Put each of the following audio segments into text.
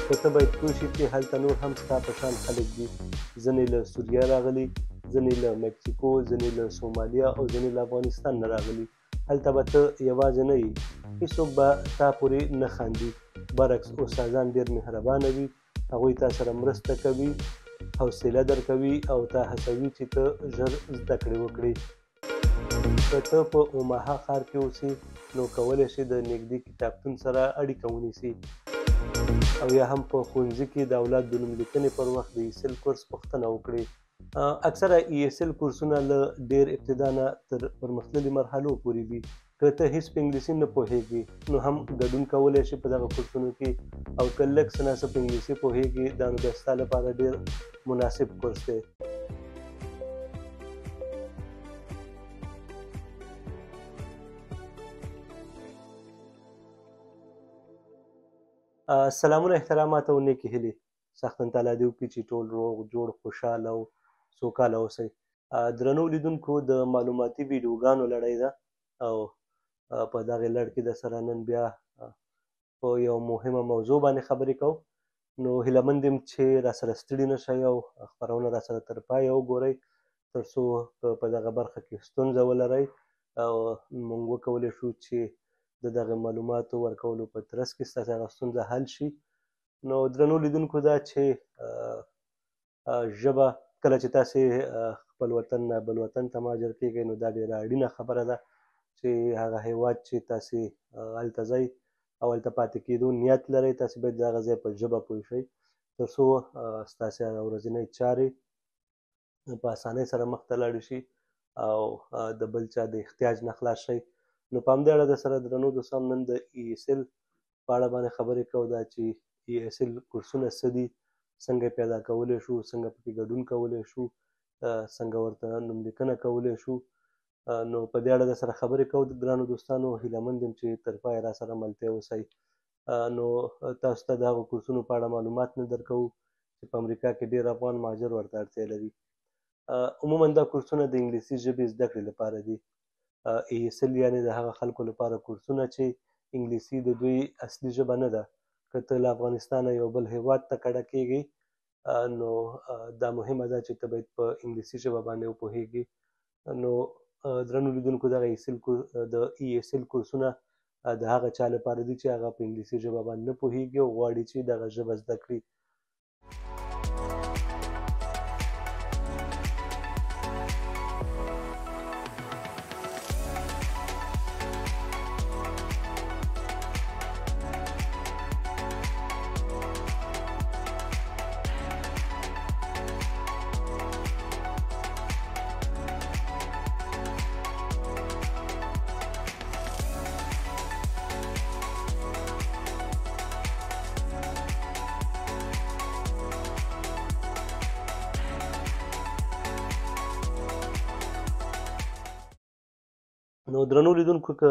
خو ته باید پوه شې چې هلته نور هم ستا په شان خلک دي. ځینې له سوریه راغلي، ځینې له مکسیکو، ځینې له سومالیا او ځینې له افغانستان نه راغلي. هلته به ته یوازې نه یې، هېڅوک به تا پورې نه خاندي. برعکس استادان ډېر مهربانه وي، هغوی تا سره مرسته کوي، حوصله درکوي او تا هڅوي چې ته ژر زده کړې وکړې. که ته په اوماها ښار کې اوسې نو کولی شې د نږدې کتابتون سره اړیکه ونیسې او یا هم په ښوونځي کې د اولاد د نوملیکنې پر وخت د ایسل کورس پوښتنه وکړې. اکثره ایسل کورسونه له ډېر ابتدا نه تر پرمختللي مرحلو پورې وي. که ته هېڅ په انګلیسي نه پوهېږې نو هم ګډون کولی شې په دغه کورسونو کې، او که لږ څه ناڅه په انګلیسي پوهېږې دا نو بیا ستا لپاره ډېر مناسب کورس دی. سلامونه، احترامات او نیکې هیلې. سختن تعالی دې وکړي چې ټول روغ جوړ خوشحاله او سوکاله اوسئ. درنو لیدونکو، د معلوماتي ویډیوګانو لړۍ ده او په دغې لړ کې د سره نن بیا په یو مهمه موضوع باندې خبرې کوو. نو هیله مند یم چې راسره ستړي نه شئ او خپرونه راسره تر پایه وګورئ تر څو په دغه برخه کې ستونزه ولرئ او موږ وکولی شو چې د دغه معلوماتو ورکولو په ترڅ کې ستاسې هغه ستونزه حل شي. نو درنو لیدونکو، دا چې ژبه کله چې تاسې خپل وطن نه بل وطن ته مهاجر کېږئ نو دا ډېره اړینه خبره ده چې هغه هیواد چې تاسې هلته ځئ او هلته پاتې کېدو نیت لرئ، تاسې باید د هغه ځای په ژبه پوه شئ تر څو ستاسې هغه ورځنۍ چارې په اسانۍ سره مخته لاړې شي او د بل چا د احتیاج نه خلاص شئ. نو په همدې اړه درسره درنو دوستانو نن د ایسل په اړه باندې خبرې کوو. دا چې ایسل کورسونه څه دي، څنګه یې پیدا کولی شو، څنګه پکې ګډون کولی شو، څنګه ورته نوملیکنه کولی شو. نو په دې اړه درسره خبرې کوو ګرانو دوستانو. هیله مند یم چې تر پایه راسره ملتیا اوسئ. نو تاسو ته د هغو کورسونو په اړه معلومات نه درکوو چې په امریکا کې ډېر افغان مهاجر ورته اړتیا لري. عموما دا کورسونه د انګلیسي ژبې زده کړې لپاره دي. ایسل یعنې د هغه خلکو لپاره کورسونه چې انګلیسي د دوی اصلي ژبه نه ده. که ته له افغانستانه یو بل هیواد ته کډه کېږې نو دا مهمه ده چې ته باید په انګلیسي ژبه باندې وپوهېږې. نو درنو لیدونکو، دغه د ایسل کورسونه د هغه چا لپاره دي چې هغه په انګلیسي ژبه باندې نه پوهېږي او غواړي چې دغه ژبه زده کړي. نو درنو لیدونکو، که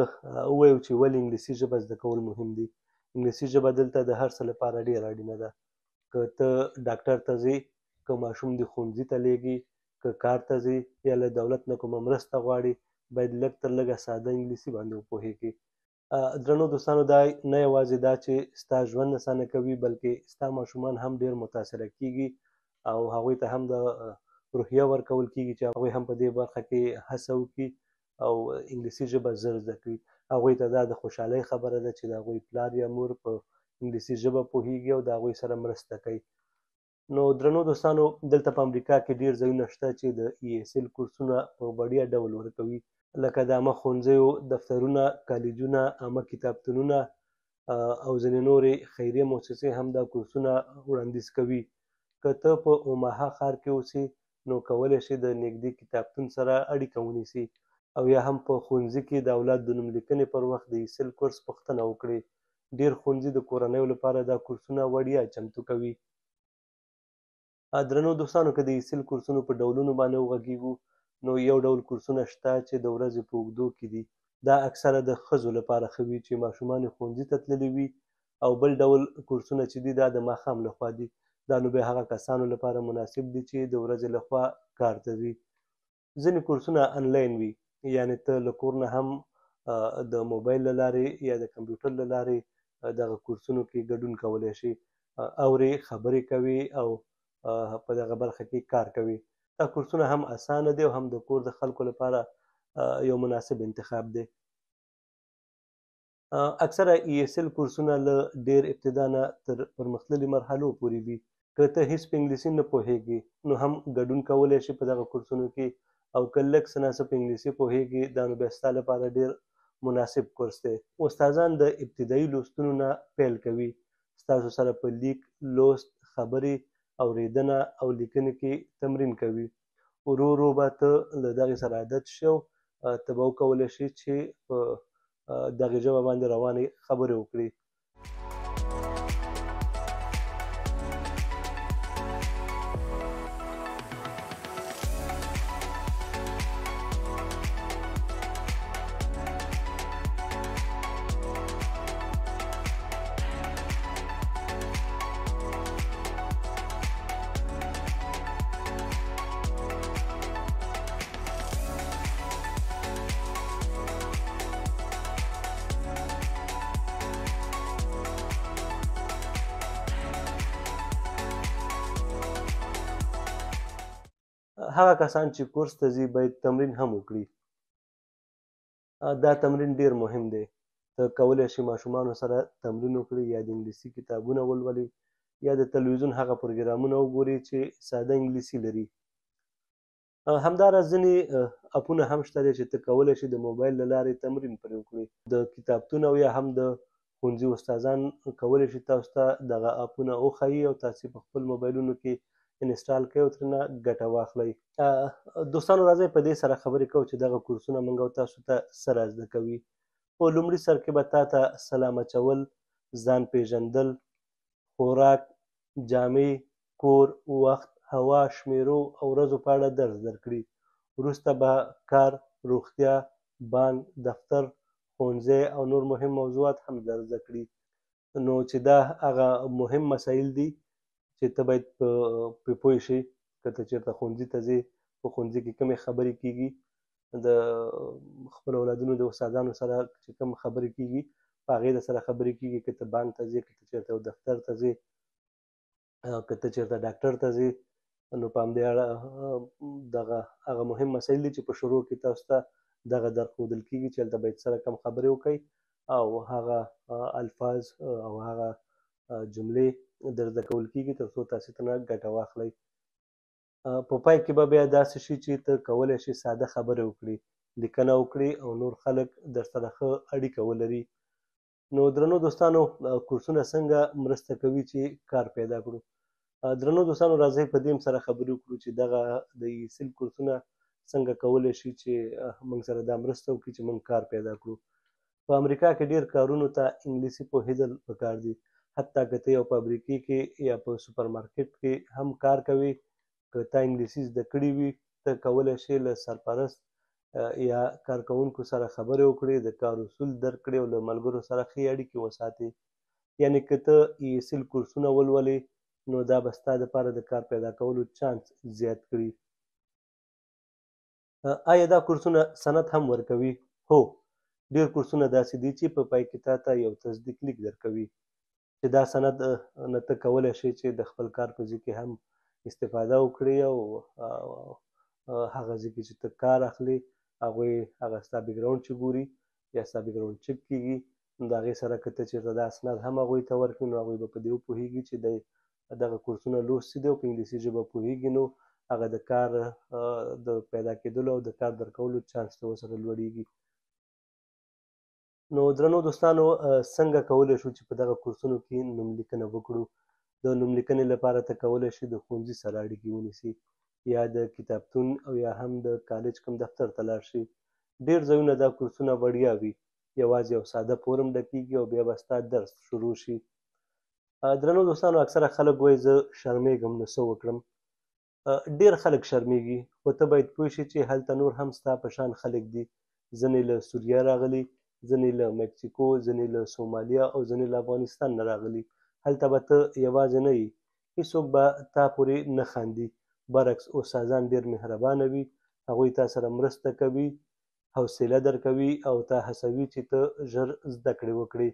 ووایو چې ولې انګلیسي ژبه زده کول مهم دي، انګلیسي ژبه دلته د هر څه لپاره ډېره اړینه ده. که ته ډاکټر ته ځې، که ماشوم دې ښوونځي ته لیږي، که کار ته ځې یا له دولت نه کومه مرسته غواړې، باید لږ تر لږه ساده انګلیسي باندې وپوهېږې. درنو دوستانو، دا نه یوازې دا چې ستا ژوند اسانه کوي بلکې ستا ماشومان هم ډېر متاثره کېږي او هغوی ته هم د روحیه ورکول کېږي چې هغوی هم په دې برخه کې هڅه وکړي او انګلیسي ژبه زر زده کړي. هغوی ته دا د خوشحالۍ خبره ده چې د هغوی پلار یا مور په انګلیسي ژبه پوهېږي او د هغوی سره مرسته کوي. نو درنو دوستانو، دلته په امریکا کې ډېر ځایونه شته چې د ایسل کورسونه په وړیا ډول ورکوي، لکه د عامه ښوونځیو، دفترونه، کالجونه، عامه کتابتونونه او ځینې نورې خیریه مؤسسې هم دا کورسونه وړاندیز کوي. که ته په اوماها ښار کې اوسې نو کولی شې د نږدې کتابتون سره اړیکه ونیسي او یا هم په ښوونځي کې د اولاد د نوملیکنې پر وخت د ایسل کورس پوښتنه وکړې. ډېر ښوونځي د کورنیو لپاره دا کورسونه وړیا چمتو کوي. درنو دوستانو، که د ایسل کورسونو په ډولونو باندې وغږیږو نو یو ډول کورسونه شته چې د ورځې په اوږدو کې دي. دا اکثره د ښځو لپاره ښه وي چې ماشومان یې ښوونځي ته تللي وي، او بل ډول کورسونه چې دي دا د ماښام لخوا دي. دا نو بیا هغه کسانو لپاره مناسب دي چې د ورځې لخوا کار ته ځي. ځینې کورسونه انلاین وي، یعنې ته له کور نه هم د موبایل له لارې یا د کمپیوټر له لارې دغه کورسونو کې ګډون کولی شي. اوري، خبرې کوي او په دغه برخه کې کار کوي. دا کورسونه هم اسانه دي او هم د کور د خلکو لپاره یو مناسب انتخاب دی. اکثره ای اس ال کورسونه له ډېر ابتدا نه تر پرمختللي مرحلو پورې وي. که ته هیڅ په انګلیسي نه پوهېږې نو هم ګډون کولی شي په دغه کورسونو کې، او که لږ څه ناڅه په انګلیسي پوهېږې دا نو بیا ستا لپاره ډېر مناسب کورس دی. استادان د ابتدایي لوستونو نه پیل کوي، ستاسو سره په لیک، لوست، خبرې، اورېدنه او لیکنې کې تمرین کوي. ورو ورو به ته له دغې سره عادت شي او ته به وکولی شي چې په دغې ژبه باندې روانې خبرې وکړي. هغه کسان چې کورس ته ځي باید تمرین هم وکړي. دا تمرین ډیر مهم دی. ته کولی شي ماشومانو سره تمرین وکړي، یا د انګلیسي کتابونه ولولي، یا د تلویزیون هغه پروګرامونه وګوري چې ساده انګلیسي لري. همداراز ځینې اپونه هم شته دی چې ته کولی شي د موبایل له لارې تمرین پرې وکړي. د کتابتون او یا هم د ښوونځي استادان کولی شي تاسو ته دغه اپونه وښایي او تاسې په خپل موبایلونو کې انسټال کړئ او ترېنه ګټه واخلئ. دوستانو راځئ په دې سره خبرې کوو چې دغه کورسونه موږ او تاسو ته څه را زده کوي. په لومړي سر کې به تا ته سلام اچول، ځان پیژندل، خوراک، جامې، کور، وخت، هوا، شمیرو او ورځو په اړه درس درکړي. وروسته به کار، روغتیا، بانک، دفتر، ښوونځی او نور مهم موضوعات هم در زده کړي. نو چې دا هغه مهم مسایل دي چې ته باید پرې پوه شي. که ته چېرته ښوونځي ته ځې، په ښوونځي کې کومې خبرې کېږي، د خپلو اولادونو د استادانو سره چې کوم خبرې کېږي په هغې د سره خبرې کېږي. که ته بانک ته ځې، که ته چېرته یو دفتر ته ځې، که ته چېرته ډاکټر ته ځې، نو په همدې اړه دغه هغه مهم مسایل دي چې په شروع کې تاسو ته دغه درښودل کېږي چې هلته باید سره کوم خبرې وکړئ او هغه الفاظ او هغه جملې در زده کول کېږي تر څو تاسې ترېنه ګټه واخلئ. په پای کې به بیا داسې شي چې ته کولی شي ساده خبرې وکړي، لیکنه وکړي او نور خلک در سره ښه اړیکه ولري. نو درنو دوستانو، کورسونه څنګه مرسته کوي چې کار پیدا کړو؟ درنو دوستانو، راځئ په دې سره خبرې وکړو چې دغه د ای اس ال کورسونه څنګه کولی شي چې موږ سره دا مرسته وکړي چې موږ کار پیدا کړو. په امریکا کې ډېر کارونو ته انګلیسي پوهېدل پکار دي. حتی که ته یو فابریکې کې یا په سوپر مارکیټ کې هم کار کوې، که تا انګلیسي زده کړې وي، ته کولی شې له سرپرست یا کارکوونکو سره خبرې وکړې، د کار اصول درک کړې او له ملګرو سره ښې اړیکې وساتې. یعنې که ته ای اس ال کورسونه ولولې نو دا به ستا دپاره د کار پیدا کولو چانس زیات کړي. آیا دا کورسونه سند هم ورکوي؟ هو، ډېر کورسونه داسې دي چې په پای کې تا ته یو تصدیق لیک درکوي چې دا سند نه ته کولی شې چې د خپل کار په ځای کې هم استفاده وکړې او هغه ځای کې چې ته کار اخلې هغوی هغه ستا بیکګراونډ چې ګوري یا ستا بیکګراونډ چک کېږي، نو د هغې سره که ته چېرته دا اسناد هم هغوی ته ورکړې نو هغوی به په دې وپوهېږي چې دی دغه کورسونه لوستي دي او په انګلیسي ژبه پوهېږي، نو هغه د کار د پیدا کېدلو او د کار درکولو چانس ته ورسره لوړېږي. نو درنو دوستانو، څنګه کولی شو چې په دغه کورسونو کې نوملیکنه وکړو؟ د نوملیکنې لپاره ته کولی شي د ښوونځي سره اړیکې ونیسي، یا د کتابتون او یا هم د کالج کوم دفتر ته لاړ شي. ډېر ځایونه دا کورسونه وړیا وي، یوازې یو ساده فورم ډکېږي او بیا به ستا درس شروع شي. درنو دوستانو، اکثره خلک وایي زه شرمېږم نو څه وکړم؟ ډېر خلک شرمېږي، خو ته باید پوه شې چې هلته نور هم ستا په شان خلک دي. ځینې له سوریه راغلي، ځینې له مکسیکو، ځینې له سومالیا او ځینې له افغانستان نه راغلي. هلته به ته یوازې نه یې، هېڅوک به تا پورې نه خاندي. برعکس استادان ډېر مهربانه وي، هغوی تا سره مرسته کوي، حوصله درکوي او تا هڅوي چې ته ژر زده کړې وکړې.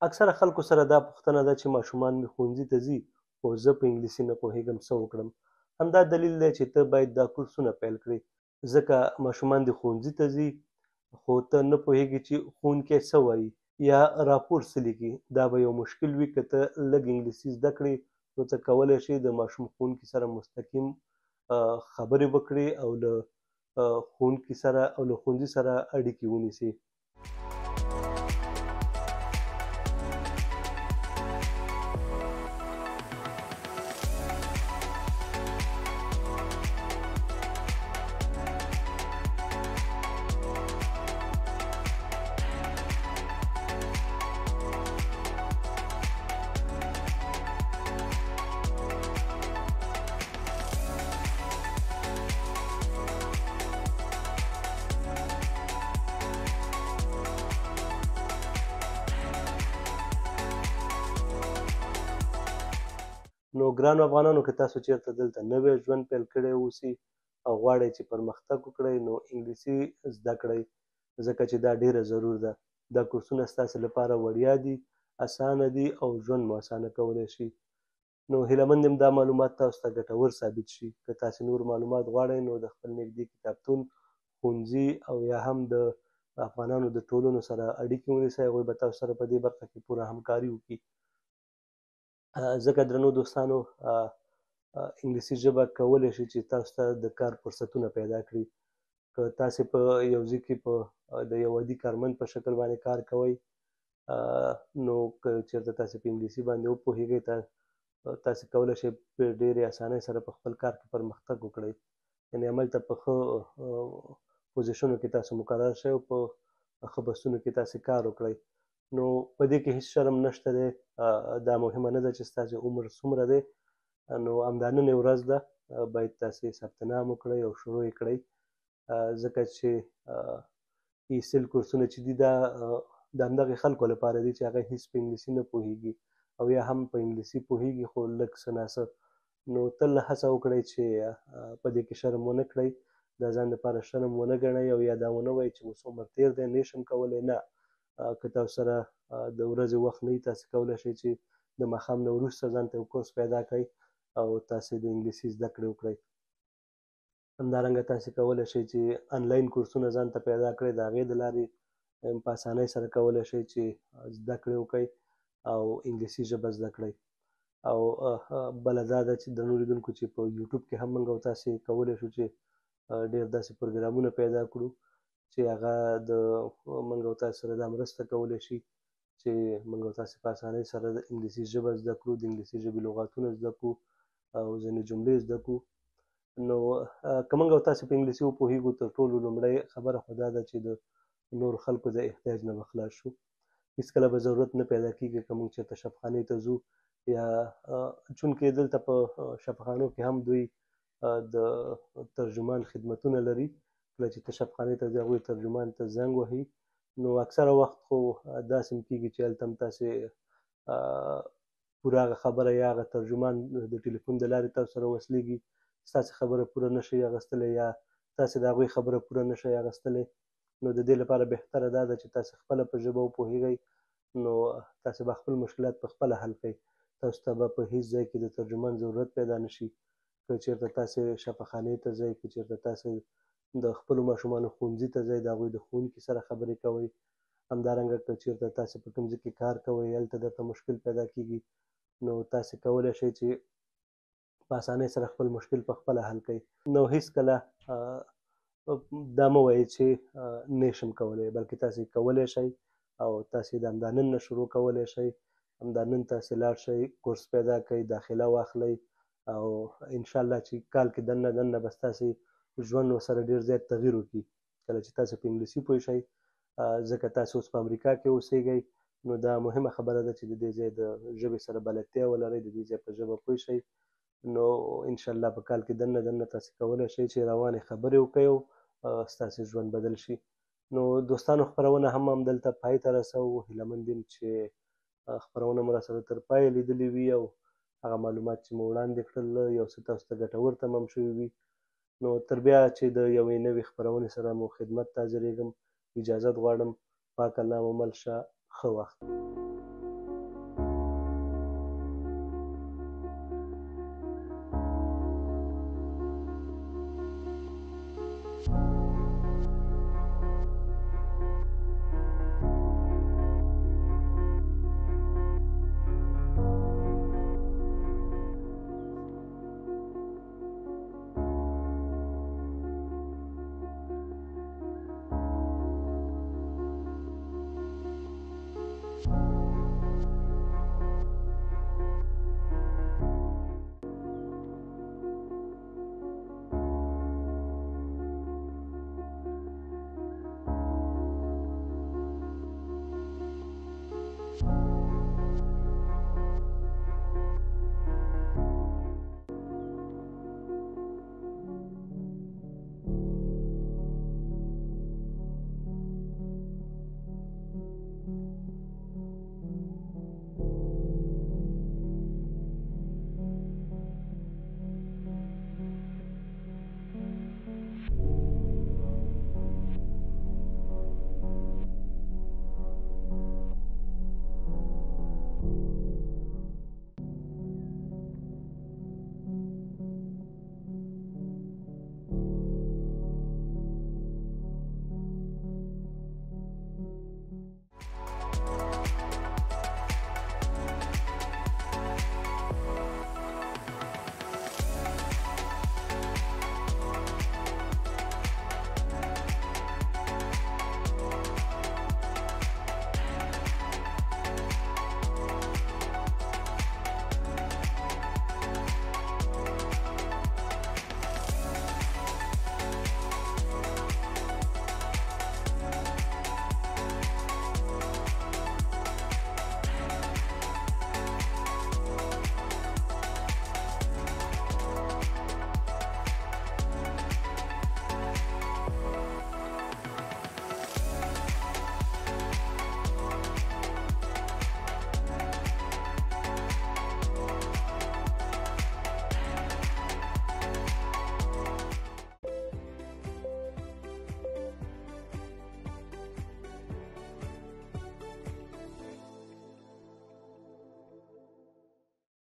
اکثره خلکو سره دا پوښتنه ده چې ماشومان مې ښوونځي ته ځي خو زه په انګلیسي نه پوهېږم څه وکړم. همدا دلیل دی چې ته باید دا کورسونه پیل کړې، ځکه ماشومان دې ښوونځي ته ځي خو ته نه پوهېږې چې ښوونکی څه وایي یا راپور څه لیکي. دا به یو مشکل وي. که ته لږ انګلیسي زده کړې نو ته کولی شې د ماشوم ښوونکي سره مستقیم خبرې وکړې او له ښوونکي سره او له ښوونځي سره اړیکې ونیسې. نو ګرانو افغانانو، که تاسو چېرته دلته نوی ژوند پیل کړی اوسئ او غواړئ چې پرمختګ وکړئ نو انګلیسي زده کړئ، ځکه چې دا ډیره ضرور ده. دا کورسونه ستاسو لپاره وړیا دي، اسانه دي او ژوند مو اسانه کولی شي. نو هیله مند یم دا معلومات تاسو ته ګټور ثابت شي. که تاسو نور معلومات غواړئ نو د خپل نږدې کتابتون، ښوونځي او یا هم د افغانانو د ټولنو سره اړیکې ونیسئ. هغوی به تاسو سره په دې برخه کې پوره همکاري وکړي. ځکه درنو دوستانو، انګلیسي ژبه کولی شي چې تاسو ته د کار فرصتونه پیدا کړي. که تاسې په یو ځای کې د یو عادي کارمند په شکل باندې کار کوئ نو که چېرته تاسې په انګلیسي باندې وپوهېږئ تاسې کولی شئ په ډېرې اسانۍ سره په خپل کار کې پرمختګ وکړئ. یعنې هملته په ښه پوزیشنو کې تاسو مقرر شئ او په ښه بستونو کې تاسې کار وکړئ. نو په دې کې هېڅ شرم نشته دی. دا مهمه نه ده چې ستاسې عمر څومره دی. نو همدا نن ورځ ده، باید تاسې ثبت نام وکړئ او شروع یې کړئ، ځکه چې ایسل کورسونه چې دي دا د همدغې خلکو لپاره دي چې هغه هېڅ په انګلیسي نه پوهېږي او یا هم په انګلیسي پوهېږي خو لږ څه ناڅه. نو تل هڅه وکړئ چې په دې کې شرم ونه کړئ، د ځان لپاره شرم ونه ګڼئ او یا دا ونه وایئ چې اوس عمر تېر دی نه شم کولی. نه، که تاسو سره د ورځې وخت نه وي تاسې کولی شئ چې د ماښام نه وروسته ځان ته یو کورس پیدا کړئ او تاسې د انګلیسي زده کړې وکړئ. همدارنګه تاسې کولی شئ چې آنلاین کورسونه ځان ته پیدا کړئ. د هغې د لارې په اسانۍ سره کولی شئ چې زده کړې وکړئ او انګلیسي ژبه زده کړئ. او بله دا ده چې درنو لیدونکو چې په یوټیوب کې هم موږ او تاسې کولی شو چې ډېر داسې پروګرامونه پیدا کړو چې هغه د موږ او تاسو سره دا مرسته کولی شي چې موږ او تاسې په اسانۍ سره د انګلیسي ژبه زده کړو، د انګلیسي ژبې لغاتونه زده کړو او ځینې جملې زده کړو. نو که موږ او تاسې په انګلیسي وپوهېږو تر ټولو لومړی خبره خو دا ده چې د نورو خلکو د احتیاج نه به خلاص شو. هېڅکله به ضرورت نه پیدا کېږي که موږ چېرته شفاخانې ته ځو یا چونکې دلته په شفاخانو کې هم دوی د ترجمان خدمتونه لري. کله چې ته شفاخانې ته ځې هغوی ترجمان ته زنګ وهي نو اکثره وخت خو داسې هم کېږي چې هلته هم تاسې پوره هغه خبره یا هغه ترجمان د ټلیفون د لارې تاسو سره وصلېږي، ستاسې خبره پوره نه شئ اخیستلی یا تاسې د هغوی خبره پوره نه شئ اخیستلی. نو د دې لپاره بهتره دا ده چې تاسې خپله په ژبه وپوهېږئ نو تاسې به خپل مشکلات په خپله حل کړئ. تاسو ته به په هېڅ ځای کې د ترجمان ضرورت پیدا نه شي. که چېرته تاسې شفاخانې ته ځئ، که چېرته تاسې د خپلو ماشومانو ښوونځي ته ځئ، د هغوی د ښوونکي سره خبرې کوئ. همدارنګه که چېرته تاسې په کوم ځای کې کار کوئ هلته درته مشکل پیدا کېږي نو تاسې کولی شئ چې په اسانۍ سره خپل مشکل په خپله حل کړئ. نو هېڅکله دا مه وایئ چې نه شم کولی، بلکې تاسې کولی شئ او تاسې د همدا نن نه شروع کولی شئ. همدا نن تاسې لاړ شئ، کورس پیدا کړئ، داخله واخلئ او انشاءالله چې کال کې دننه به ستاسې ژوند ورسره ډېر زیات تغییر وکړي کله چې تاسې په انګلیسي پوه شئ. ځکه تاسې اوس په امریکا کې اوسېږئ نو دا مهمه خبره ده چې د دې ځای د ژبې سره بلدتیا ولرئ، د دې ځای په ژبه پوه شئ. نو انشاءالله په کال کې دننه تاسې کولی شئ چې روانې خبرې وکړئ او ستاسې ژوند بدل شي. نو دوستانو، خپرونه هم همدلته پای ته رسوو. هیله مند یم چې خپرونه مو راسره تر پایه لیدلې وي او هغه معلومات چې مو وړاندې کړل یو څه تاسو ته ګټور تمام شوي وي. نو تر بیا چې د یوې نوې خپرونې سره مو خدمت ته حاضرېږم، اجازت غواړم. پاک الله مو مل شه. ښه وخت.